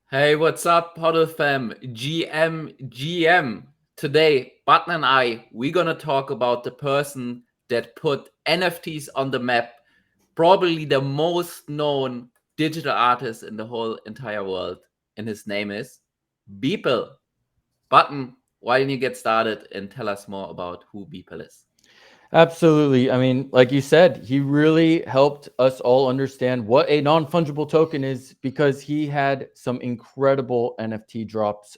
Hey, what's up, HODL fam? GM. Today, Button and we're gonna talk about the person that put NFTs on the map, probably the most known digital artist in the whole entire world, and his name is Beeple. Button, why don't you get started and tell us more about who Beeple is? Absolutely. I mean, like you said, he really helped us all understand what a non-fungible token is because he had some incredible NFT drops.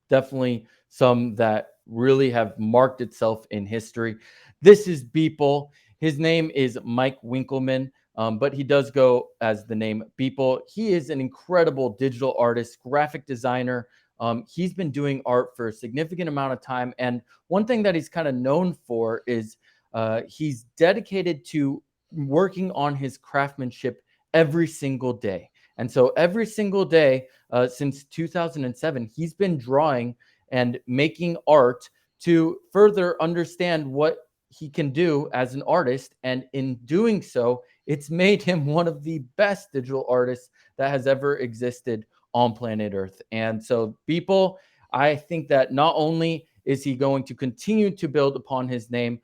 Definitely some that really have marked itself in history. This is Beeple. His name is Mike Winkleman, but he does go as the name Beeple. He is an incredible digital artist, graphic designer. He's been doing art for a significant amount of time. And one thing that he's kind of known for is he's dedicated to working on his craftsmanship every single day. And so every single day since 2007, he's been drawing and making art to further understand what he can do as an artist. And in doing so, it's made him one of the best digital artists that has ever existed on planet Earth. And so, people, I think that not only is he going to continue to build upon his name,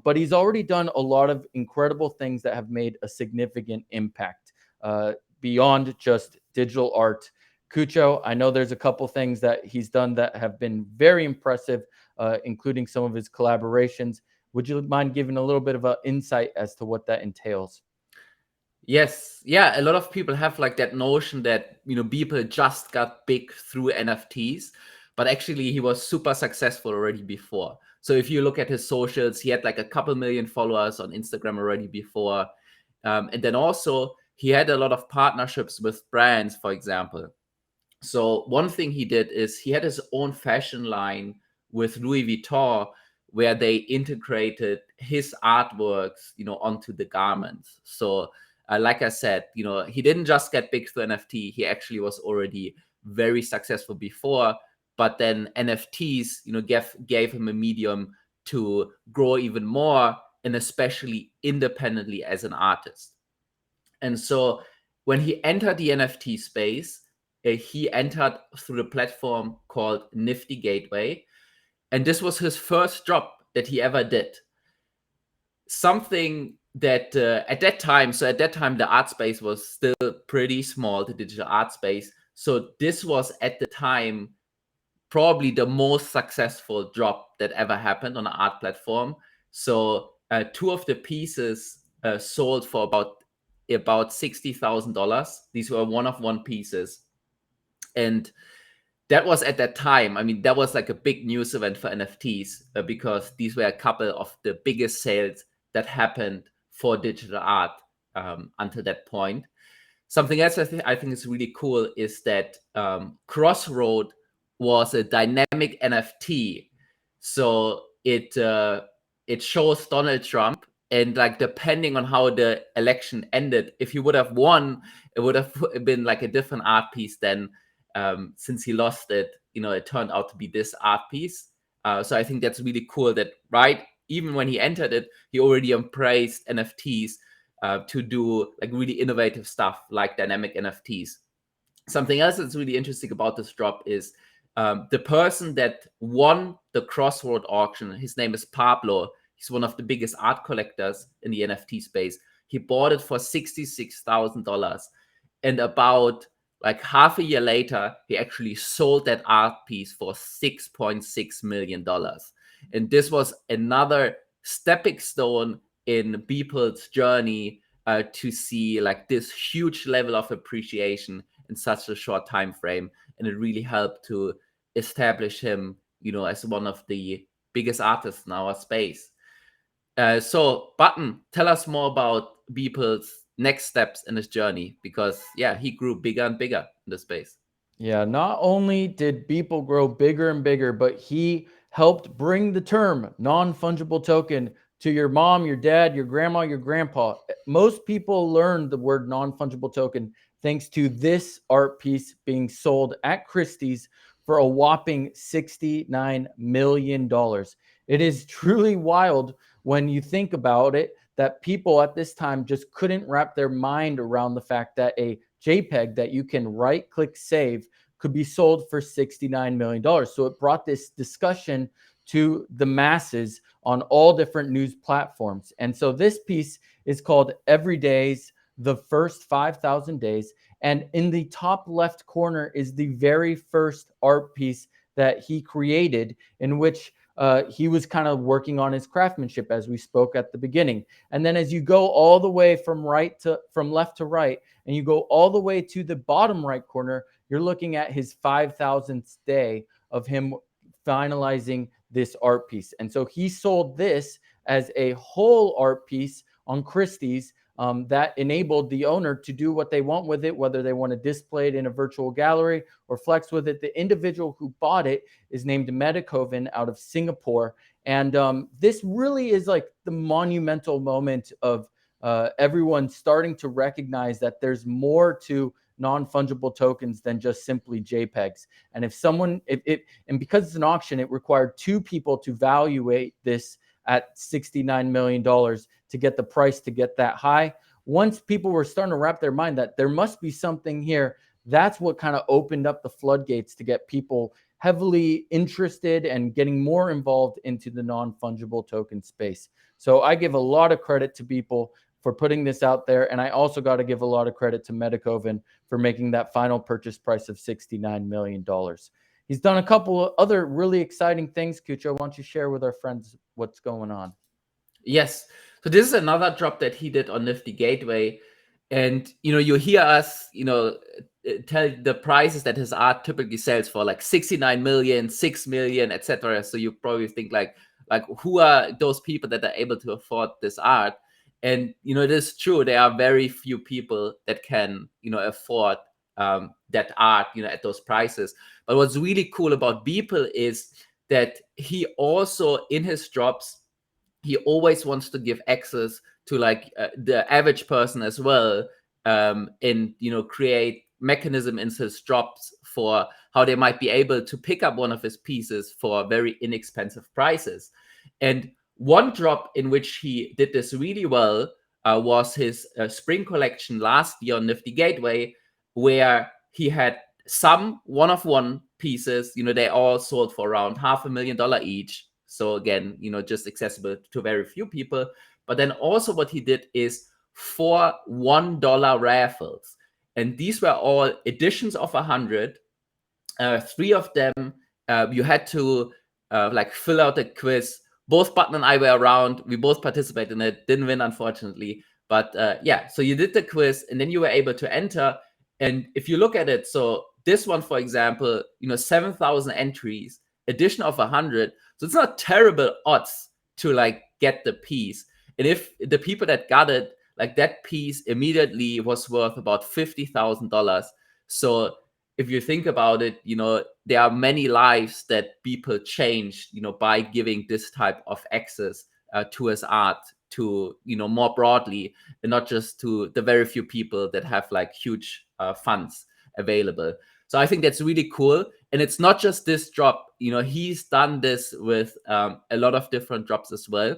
but he's already done a lot of incredible things that have made a significant impact beyond just digital art. Cucho, I know there's a couple things that he's done that have been very impressive, including some of his collaborations. Would you mind giving a little bit of an insight as to what that entails? Yes, yeah, a lot of people have like that notion that, people just got big through NFTs, but actually he was super successful already before. So if you look at his socials, he had like a couple million followers on Instagram already before. And then also he had a lot of partnerships with brands, for example. So one thing he did is he had his own fashion line with Louis Vuitton, where they integrated his artworks, onto the garments. So, like I said, he didn't just get big through NFT. He actually was already very successful before, but then NFTs, gave him a medium to grow even more, and especially independently as an artist. And so when he entered the NFT space, he entered through a platform called Nifty Gateway. And this was his first drop that he ever did. Something that at that time, the art space was still pretty small, the digital art space. So this was at the time probably the most successful drop that ever happened on an art platform. So two of the pieces sold for about $60,000. These were one of one pieces, and that was at that time. I mean, that was like a big news event for NFTs because these were a couple of the biggest sales that happened for digital art until that point. Something else I think is really cool is that Crossroad was a dynamic NFT, so it shows Donald Trump, and like depending on how the election ended, if he would have won, it would have been like a different art piece. Then, since he lost it, it turned out to be this art piece. So I think that's really cool. That right, even when he entered it, he already embraced NFTs to do like really innovative stuff like dynamic NFTs. Something else that's really interesting about this drop is the person that won the Crossroad auction. His name is Pablo. He's one of the biggest art collectors in the NFT space. He bought it for $66,000, and about like half a year later, he actually sold that art piece for $6.6 million. And this was another stepping stone in Beeple's journey to see like this huge level of appreciation in such a short time frame, and it really helped to establish him, as one of the biggest artists in our space. So, Button, tell us more about Beeple's next steps in his journey, because yeah, he grew bigger and bigger in the space. Yeah, not only did Beeple grow bigger and bigger, but he helped bring the term non-fungible token to your mom, your dad, your grandma, your grandpa. Most people learned the word non-fungible token thanks to this art piece being sold at Christie's for a whopping $69 million. It is truly wild when you think about it that people at this time just couldn't wrap their mind around the fact that a JPEG that you can right click save could be sold for $69 million. So it brought this discussion to the masses on all different news platforms. And so this piece is called Every Days, the First 5,000 Days. And in the top left corner is the very first art piece that he created, in which he was kind of working on his craftsmanship, as we spoke at the beginning. And then as you go all the way from left to right, and you go all the way to the bottom right corner, you're looking at his 5,000th day of him finalizing this art piece. And so he sold this as a whole art piece on Christie's, that enabled the owner to do what they want with it, whether they want to display it in a virtual gallery or flex with it. The individual who bought it is named Medicoven out of Singapore. And this really is like the monumental moment of everyone starting to recognize that there's more to non-fungible tokens than just simply JPEGs. And and because it's an auction, it required two people to evaluate this at $69 million to get the price to get that high. Once people were starting to wrap their mind that there must be something here, that's what kind of opened up the floodgates to get people heavily interested and getting more involved into the non-fungible token space. So I give a lot of credit to Beeple for putting this out there. And I also got to give a lot of credit to Medicoven for making that final purchase price of $69 million. He's done a couple of other really exciting things. Kucho, why don't you share with our friends what's going on? Yes. So this is another drop that he did on Nifty Gateway. And, you hear us, tell the prices that his art typically sells for, like 69 million, 6 million, etc. So you probably think like who are those people that are able to afford this art? And, it is true. There are very few people that can, afford that art, at those prices. But what's really cool about Beeple is that he also, in his drops, he always wants to give access to the average person as well, and create mechanism in his drops for how they might be able to pick up one of his pieces for very inexpensive prices. And one drop in which he did this really well was his spring collection last year on Nifty Gateway, where he had some one-of-one pieces. They all sold for around $500,000 each. So again, just accessible to very few people. But then also what he did is 4 $1 raffles. And these were all editions of 100. 3 of them, you had to fill out a quiz. Both Button and I were around. We both participated in it. Didn't win, unfortunately. But yeah, so you did the quiz and then you were able to enter. And if you look at it, so this one, for example, 7,000 entries, edition of 100. So it's not terrible odds to get the piece. And if the people that got it, that piece immediately was worth about $50,000. So if you think about it, there are many lives that people changed, by giving this type of access to his art to, more broadly, and not just to the very few people that have huge funds available. So I think that's really cool. And it's not just this drop, he's done this with a lot of different drops as well.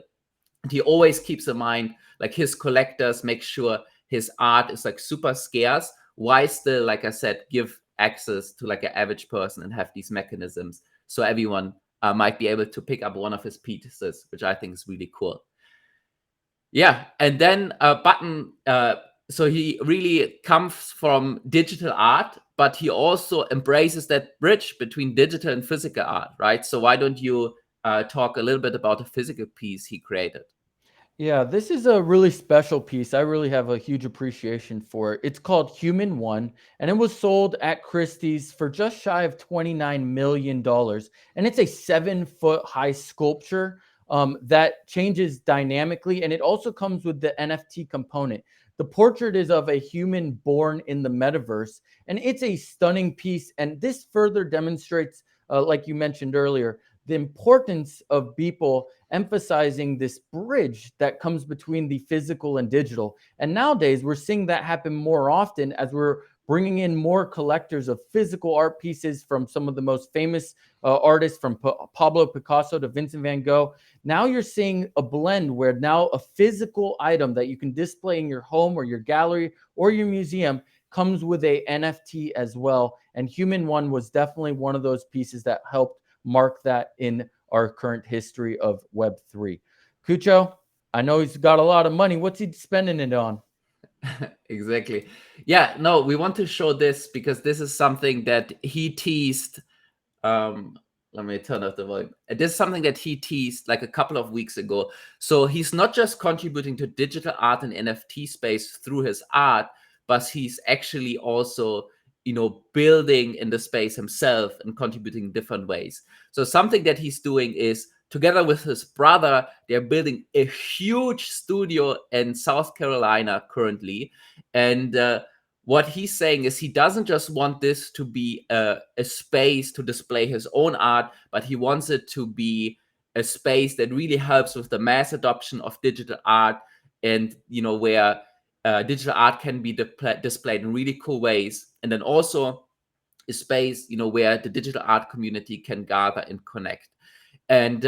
And he always keeps in mind, his collectors make sure his art is super scarce, while still, like I said, give access to an average person and have these mechanisms so everyone might be able to pick up one of his pieces, which I think is really cool. Yeah. And then Button, so he really comes from digital art, but he also embraces that bridge between digital and physical art, right? So why don't you talk a little bit about the physical piece he created? Yeah, this is a really special piece. I really have a huge appreciation for it. It's called Human One, and it was sold at Christie's for just shy of $29 million. And it's a 7-foot high sculpture that changes dynamically, and it also comes with the NFT component. The portrait is of a human born in the metaverse, and it's a stunning piece. And this further demonstrates, like you mentioned earlier, the importance of Beeple emphasizing this bridge that comes between the physical and digital. And nowadays, we're seeing that happen more often as we're bringing in more collectors of physical art pieces from some of the most famous artists, from Pablo Picasso to Vincent van Gogh. Now you're seeing a blend where now a physical item that you can display in your home or your gallery or your museum comes with a NFT as well. And Human One was definitely one of those pieces that helped mark that in our current history of Web3. Cucho, I know he's got a lot of money. What's he spending it on? Exactly. Yeah, no, we want to show this because this is something that he teased. Let me turn off the volume. This is something that he teased like a couple of weeks ago. So he's not just contributing to digital art and NFT space through his art, but he's actually also, building in the space himself and contributing in different ways. So something that he's doing is, together with his brother, they're building a huge studio in South Carolina currently. And what he's saying is he doesn't just want this to be a space to display his own art, but he wants it to be a space that really helps with the mass adoption of digital art, and where digital art can be displayed in really cool ways, and then also a space where the digital art community can gather and connect. And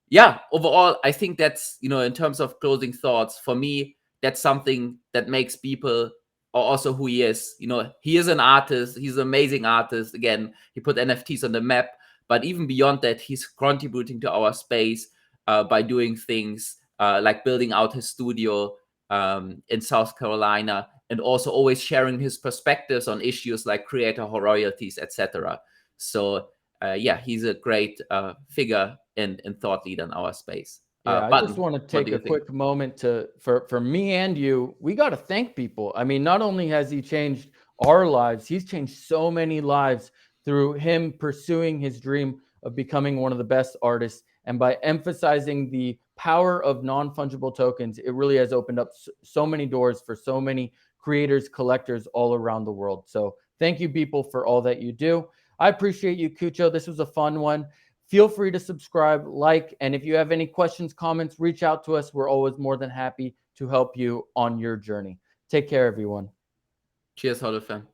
yeah, overall, I think that's, in terms of closing thoughts, for me, that's something that makes Beeple also who he is. He is an artist. He's an amazing artist. Again, he put NFTs on the map. But even beyond that, he's contributing to our space by doing things like building out his studio in South Carolina, and also always sharing his perspectives on issues like creator royalties, etc. So yeah, he's a great figure and thought leader in our space. Yeah, I just Button, want to what do take you a think? quick moment for me and you. We got to thank Beeple. I mean, not only has he changed our lives, he's changed so many lives through him pursuing his dream of becoming one of the best artists. And by emphasizing the power of non-fungible tokens, it really has opened up so many doors for so many creators, collectors all around the world. So thank you, Beeple, for all that you do. I appreciate you, Cucho. This was a fun one. Feel free to subscribe, like, and if you have any questions, comments, reach out to us. We're always more than happy to help you on your journey. Take care, everyone. Cheers, HODL fam.